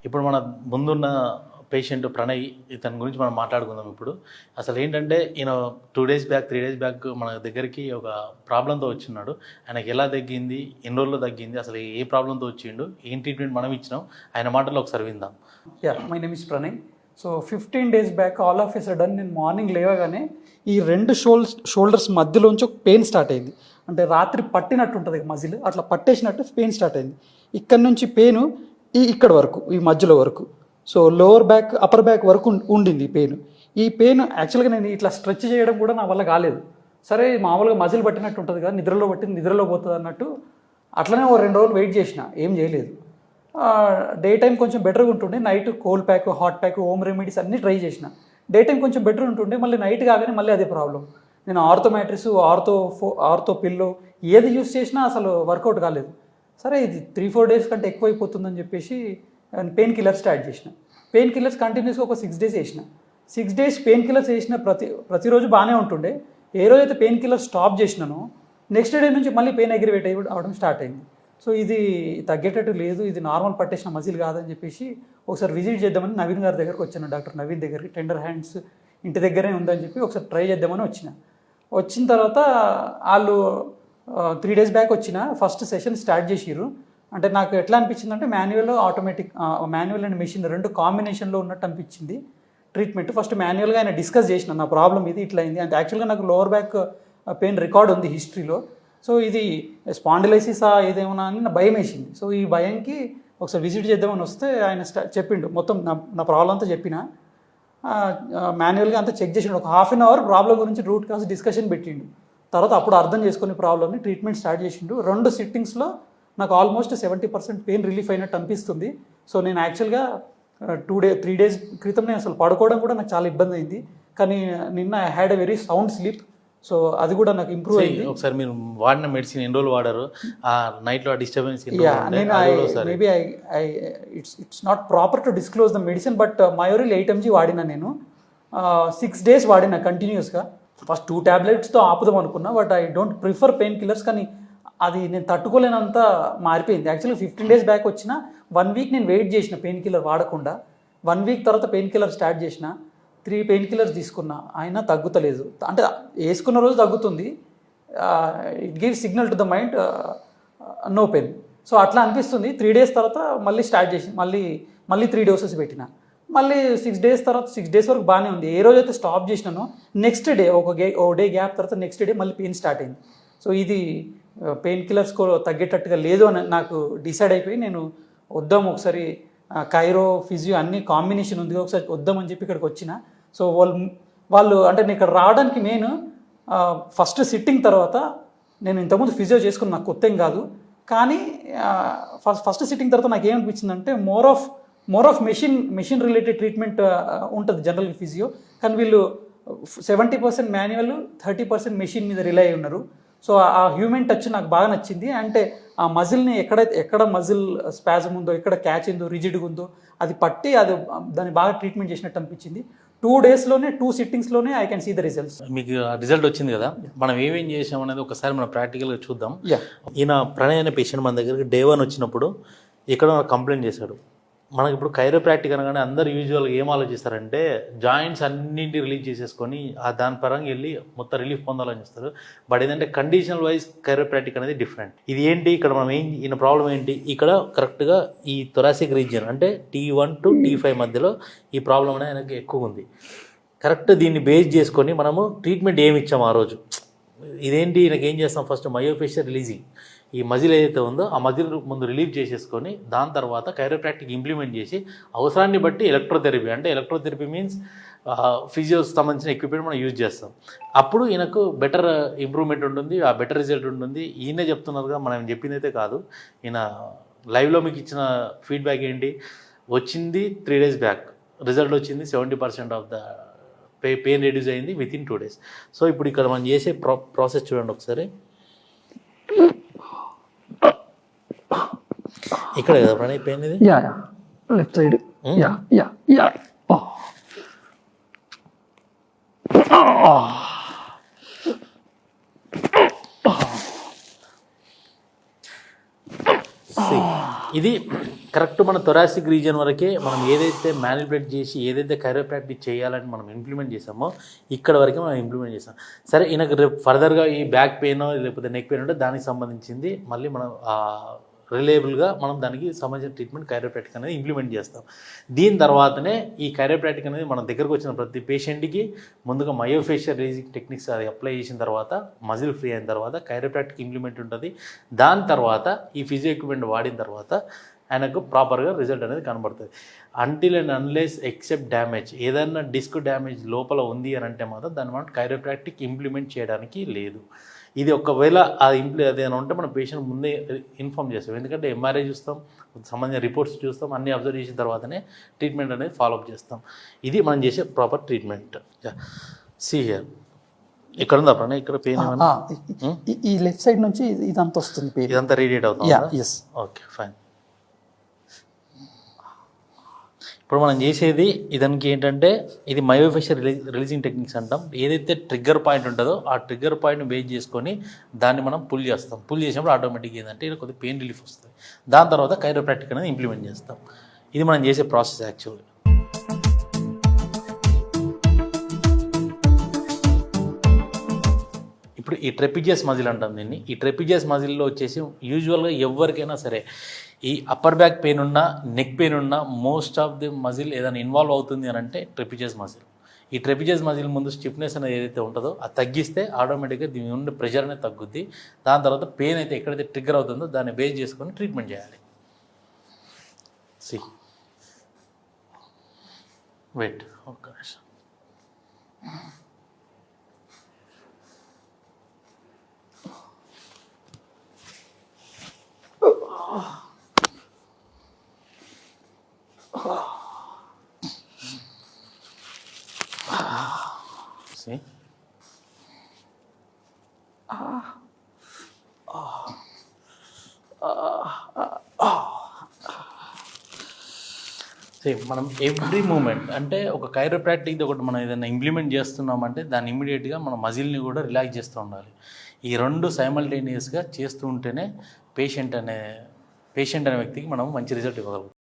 ఇప్పుడు మన ముందున్న పేషెంట్ ప్రణయ్, ఇతని గురించి మనం మాట్లాడుకుందాం. ఇప్పుడు అసలు ఏంటంటే ఈయన 2 days బ్యాక్ 3 days బ్యాక్ మన దగ్గరికి ఒక ప్రాబ్లంతో వచ్చిన్నాడు. ఆయనకి ఎలా తగ్గింది, ఎన్ని రోజుల్లో తగ్గింది, అసలు ఏ ప్రాబ్లంతో వచ్చిండు, ఏం ట్రీట్మెంట్ మనం ఇచ్చినాం, ఆయన మాటల్లో ఒకసారి విందాం. My name is Pranay. So 15 days back all of a sudden నేను మార్నింగ్ లేవగానే ఈ 2 షోల్డర్స్ మధ్యలోంచి ఒక పెయిన్ స్టార్ట్ అయింది. అంటే రాత్రి పట్టినట్టు ఉంటుంది మజిల్, అట్లా పట్టేసినట్టు పెయిన్ స్టార్ట్ అయింది. ఇక్కడ నుంచి పెయిన్ ఇక్కడ వరకు, ఈ మధ్యలో వరకు, so lower back upper back వరకు ఉండింది ఈ పెయిన్ యాక్చువల్గా నేను ఇట్లా స్ట్రెచ్ చేయడం కూడా నా వల్ల కాలేదు. సరే మామూలుగా మజిల్ పట్టినట్టు ఉంటుంది కదా, నిద్రలో పట్టింది నిద్రలో పోతుంది అన్నట్టు అట్లనే 2 రోజులు వెయిట్ చేసిన, ఏం చేయలేదు. డే టైం కొంచెం బెటర్గా ఉంటుండే, night cold pack hot pack home remedies అన్నీ ట్రై చేసిన. డే టైం కొంచెం బెటర్ ఉంటుండే, మళ్ళీ నైట్ కాగానే మళ్ళీ అదే ప్రాబ్లం. నేను ఆర్థో మ్యాట్రిస్ ఆర్థో పిల్లో ఏది యూస్ చేసినా అసలు వర్కౌట్ కాలేదు. సరే ఇది 3-4 days కంటే ఎక్కువైపోతుందని చెప్పేసి పెయిన్ కిల్లర్స్ స్టార్ట్ చేసిన. పెయిన్ కిల్లర్స్ కంటిన్యూస్గా ఒక 6 days వేసిన. 6 days పెయిన్ కిల్లర్స్ వేసిన ప్రతిరోజు బాగానే ఉంటుండే. ఏ రోజైతే పెయిన్ కిల్లర్ స్టాప్ చేసినానో నెక్స్ట్ డే నుంచి మళ్ళీ పెయిన్ అగ్రివేట్ అవడం స్టార్ట్ అయింది. సో ఇది తగ్గేటట్టు లేదు, ఇది నార్మల్ పట్టేసిన మజిల్ కాదని చెప్పేసి ఒకసారి విజిట్ చేద్దామని నవీన్ గారి దగ్గరకు వచ్చాను, డాక్టర్ నవీన్ దగ్గరికి. టెండర్ హ్యాండ్స్ ఇంటి దగ్గరే ఉందని చెప్పి ఒకసారి ట్రై చేద్దామని వచ్చిన తర్వాత వాళ్ళు 3 days బ్యాక్ వచ్చిన ఫస్ట్ సెషన్ స్టార్ట్ చేసిర్రు. అంటే నాకు ఎట్లా అనిపించింది అంటే manual automatic, manual and machine 2 కాంబినేషన్లో ఉన్నట్టు అనిపించింది ట్రీట్మెంట్. ఫస్ట్ మాన్యువల్గా ఆయన డిస్కస్ చేసిన నా ప్రాబ్లం ఇది ఇట్లా అయింది అంటే. యాక్చువల్గా నాకు లోవర్ బ్యాక్ పెయిన్ రికార్డ్ ఉంది హిస్టరీలో. సో ఇది స్పాండిలైసిసా ఏదేమన్నా అని నా భయం వేసింది. సో ఈ భయంకి ఒకసారి విజిట్ చేద్దామని వస్తే ఆయన చెప్పిండు మొత్తం నా ప్రాబ్లం అంతా చెప్పిన. మాన్యువల్గా అంతా చెక్ చేసిండు. ఒక 1/2 hour ప్రాబ్లం గురించి రూట్ కాజ్ డిస్కషన్ పెట్టిండు. తర్వాత అప్పుడు అర్థం చేసుకుని ప్రాబ్లమ్ని ట్రీట్మెంట్ స్టార్ట్ చేసిండు. 2 సిట్టింగ్స్లో నాకు ఆల్మోస్ట్ 70% పెయిన్ రిలీఫ్ అయినట్టు అనిపిస్తుంది. సో నేను యాక్చువల్గా 3 days క్రితం నేను అసలు పడుకోవడం కూడా నాకు చాలా ఇబ్బంది అయింది. కానీ నిన్న I had a very sound sleep. So అది కూడా నాకు ఇంప్రూవ్ అయింది. ఒకసారి మీరు వాడిన మెడిసిన్ ఎన్ని రోజులు వాడారు, ఆ నైట్లో disturbance? Maybe it's not proper to disclose the medicine, but Myoril 8 mg వాడినా నేను. 6 days వాడినా కంటిన్యూస్గా. ఫస్ట్ 2 tabletsతో ఆపుదాం అనుకున్నా, but I don't prefer pain killers. కానీ అది నేను తట్టుకోలేనంత మారిపోయింది. యాక్చువల్గా 15 days బ్యాక్ వచ్చిన 1 week నేను వెయిట్ చేసిన పెయిన్ కిల్లర్ వాడకుండా. 1 week తర్వాత పెయిన్ కిల్లర్ స్టార్ట్ చేసిన. 3 పెయిన్ కిల్లర్స్ తీసుకున్నా, అయినా తగ్గుతలేదు. అంటే వేసుకున్న రోజు తగ్గుతుంది, it gives signal to the mind no pain. So అట్లా అనిపిస్తుంది. 3 days తర్వాత మళ్ళీ స్టార్ట్ చేసి మళ్ళీ 3 doses పెట్టిన. మళ్ళీ 6 days తర్వాత 6 days వరకు బాగానే ఉంది. ఏ రోజైతే స్టాప్ చేసినానో నెక్స్ట్ డే ఒక డే గ్యాప్ తర్వాత నెక్స్ట్ డే మళ్ళీ పెయిన్ స్టార్ట్ అయింది. సో ఇది పెయిన్ కిల్లర్స్ తగ్గేటట్టుగా లేదు అని నాకు డిసైడ్ అయిపోయి నేను వద్దాం ఒకసారి, కైరో ఫిజియో అన్ని కాంబినేషన్ ఉంది, ఒకసారి వద్దామని చెప్పి ఇక్కడికి వచ్చిన. సో వాళ్ళు అంటే నేను ఇక్కడ రావడానికి మెయిన్ ఫస్ట్ సిట్టింగ్ తర్వాత నేను ఇంతకుముందు ఫిజియో చేసుకుని నాకు కొత్త ఏం కాదు. కానీ ఫస్ట్ సిట్టింగ్ తర్వాత నాకు ఏమనిపించిందంటే more of machine related treatment ఉంటుంది జనరల్ ఫిజియో. కానీ వీళ్ళు 70% మాన్యువల్ 30% మెషిన్ మీద రిలై అయి ఉన్నారు. సో ఆ హ్యూమన్ టచ్ నాకు బాగా నచ్చింది. అంటే ఆ మజిల్ని ఎక్కడ మజిల్ స్పాజమ్ ఉందో, ఎక్కడ క్యాచ్ ఉందో, రిజిడ్గా ఉందో అది పట్టి దాన్ని బాగా ట్రీట్మెంట్ చేసినట్టు అనిపించింది. 2 daysలోనే 2 సిట్టింగ్స్లోనే I can see the results. మీకు రిజల్ట్ వచ్చింది కదా, మనం ఏమేం చేసాం అనేది ఒకసారి మనం ప్రాక్టికల్గా చూద్దాం. ఈయన ప్రణయ్ అనే పేషెంట్ మన దగ్గరికి Day 1 వచ్చినప్పుడు ఇక్కడ కంప్లైంట్ చేశాడు. మనకి ఇప్పుడు కైరోప్రాక్టిక్ అనగానే అందరు యూజువల్గా ఏం ఆలోచిస్తారంటే జాయింట్స్ అన్నింటి రిలీజ్ చేసేసుకొని దాని పరంగా వెళ్ళి మొత్తం రిలీఫ్ పొందాలని చూస్తారు. బట్ ఏంటంటే కండిషనల్ వైజ్ కైరోప్రాక్టిక్ అనేది డిఫరెంట్. ఇది ఏంటి, ఇక్కడ మనం ఈయన ప్రాబ్లం ఏంటి, ఇక్కడ కరెక్ట్గా ఈ థొరాసిక్ రీజియన్ అంటే T1 to T5 మధ్యలో ఈ ప్రాబ్లం అనేది ఆయనకి ఎక్కువ ఉంది. కరెక్ట్ దీన్ని బేస్ చేసుకొని మనము ట్రీట్మెంట్ ఏమి ఇచ్చాము ఆ రోజు. ఇదేంటి, ఈయనకి ఏం చేస్తాం, ఫస్ట్ మయోఫేషియల్ రిలీజింగ్, ఈ మజిల్ ఏదైతే ఉందో ఆ మజిల్ ముందు రిలీవ్ చేసేసుకొని దాని తర్వాత కైరోప్రాక్టిక్ ఇంప్లిమెంట్ చేసి అవసరాన్ని బట్టి ఎలక్ట్రోథెరపీ, అంటే ఎలక్ట్రోథెరపీ మీన్స్ ఫిజియోస్ సంబంధించిన ఎక్విప్మెంట్ మనం యూజ్ చేస్తాం. అప్పుడు ఈయనకు బెటర్ ఇంప్రూవ్మెంట్ ఉంటుంది, ఆ బెటర్ రిజల్ట్ ఉంటుంది. ఈయనే చెప్తున్నారుగా, మనం చెప్పింది అయితే కాదు. ఈయన లైవ్లో మీకు ఇచ్చిన ఫీడ్బ్యాక్ ఏంటి, వచ్చింది 3 days బ్యాక్ రిజల్ట్ వచ్చింది, 70% ఆఫ్ ద పెయిన్ రెడ్యూస్ అయింది within 2 days. సో ఇప్పుడు ఇక్కడ మనం చేసే ప్రాసెస్ చూడండి ఒకసారి. ఇక్కడ కదా ప్రణయ్ పెయిన్ ఇది, లెఫ్ట్ సైడ్. ఇది కరెక్ట్ మన థొరాసిక్ రీజియన్ వరకే మనం ఏదైతే మ్యానిపులేట్ చేసి ఏదైతే కైరోప్రాక్టిక్ చేయాలని మనం ఇంప్లిమెంట్ చేసామో ఇక్కడ వరకే మనం ఇంప్లిమెంట్ చేసాం. సరే ఈయనకు రేపు ఫర్దర్గా ఈ బ్యాక్ పెయిన్ లేకపోతే నెక్ పెయిన్ ఉంటే దానికి సంబంధించింది మళ్ళీ మనం రిలయబుల్గా మనం దానికి సంబంధించిన ట్రీట్మెంట్ కైరోప్రాక్టిక్ అనేది ఇంప్లిమెంట్ చేస్తాం. దీని తర్వాతనే ఈ కైరోప్రాక్టిక్ అనేది మన దగ్గరకు వచ్చిన ప్రతి పేషెంట్కి ముందుగా మయోఫేషియల్ రిలీజింగ్ టెక్నిక్స్ అది అప్లై చేసిన తర్వాత మజిల్ ఫ్రీ అయిన తర్వాత కైరోప్రాక్టిక్ ఇంప్లిమెంట్ ఉంటుంది. దాని తర్వాత ఈ ఫిజియో ఎక్విప్మెంట్ వాడిన తర్వాత ఆయనకు ప్రాపర్గా రిజల్ట్ అనేది కనబడుతుంది. Until and unless except damage, ఏదైనా డిస్క్ డ్యామేజ్ లోపల ఉంది అని అంటే మాత్రం దాన్ని మనం కైరోప్రాక్టిక్ ఇంప్లిమెంట్ చేయడానికి లేదు. ఇది ఒకవేళ అదేమైనా ఉంటే మన పేషెంట్ ముందే ఇన్ఫామ్ చేస్తాం. ఎందుకంటే ఎంఆర్ఐ చూస్తాం, సంబంధించిన రిపోర్ట్స్ చూస్తాం, అన్ని అబ్జర్వ్ చేసిన తర్వాతనే ట్రీట్మెంట్ అనేది ఫాలోఅప్ చేస్తాం. ఇది మనం చేసే ప్రాపర్ ట్రీట్మెంట్. సీ హియర్ ఇక్కడ ఉందా ప్రణయ్, ఇక్కడ పెయిన్ ఏమన్నా ఈ లెఫ్ట్ సైడ్ నుంచి ఇదంతా వస్తుంది పెయిన్, ఇదంతా రేడియేట్ అవుతుంది. Yes, okay fine. ఇప్పుడు మనం చేసేది ఇదానికి ఏంటంటే ఇది మయోఫేషియల్ రిలీజింగ్ టెక్నిక్స్ అంటాం. ఏదైతే ట్రిగ్గర్ పాయింట్ ఉంటుందో ఆ ట్రిగ్గర్ పాయింట్ని బేస్ చేసుకొని దాన్ని మనం పుల్ చేస్తాం. పుల్ చేసినప్పుడు ఆటోమేటిక్గా ఏంటంటే ఇది కొద్దిగా పెయిన్ రిలీఫ్ వస్తుంది. దాని తర్వాత కైరోప్రాక్టిక్ అనేది ఇంప్లిమెంట్ చేస్తాం. ఇది మనం చేసే ప్రాసెస్ యాక్చువల్గా. ఇప్పుడు ఈ ట్రెపిజియస్ మజిల్ అంటాం దీన్ని. ఈ ట్రెపిజియస్ మజిల్లో వచ్చేసి యూజువల్గా ఎవరికైనా సరే ఈ అప్పర్ బ్యాక్ పెయిన్ ఉన్నా నెక్ పెయిన్ ఉన్నా మోస్ట్ ఆఫ్ ది మజిల్ ఏదైనా ఇన్వాల్వ్ అవుతుంది అని అంటే ట్రెపిజియస్ మజిల్. ఈ ట్రెపిజియస్ మజిల్ ముందు స్టిఫ్నెస్ అనేది ఏదైతే ఉంటుందో అది తగ్గిస్తే ఆటోమేటిక్గా దీని నుండి ప్రెషర్ అనేది తగ్గుద్ది. దాని తర్వాత పెయిన్ అయితే ఎక్కడైతే ట్రిగ్గర్ అవుతుందో దాన్ని బేస్ చేసుకొని ట్రీట్మెంట్ చేయాలి. సి వెయిట్ ఒక్క నిమిషం. See? మనం ఎవ్రీ మూమెంట్ అంటే ఒక కైరోప్రాక్టిక్ ఒకటి మనం ఏదైనా ఇంప్లిమెంట్ చేస్తున్నామంటే దాన్ని ఇమీడియట్గా మన మజిల్ని కూడా రిలాక్స్ చేస్తూ ఉండాలి. ఈ రెండు సైమల్టేనియస్గా చేస్తూ ఉంటేనే పేషెంట్ అనే వ్యక్తికి మనం మంచి రిజల్ట్ ఇవ్వగలుగుతాం.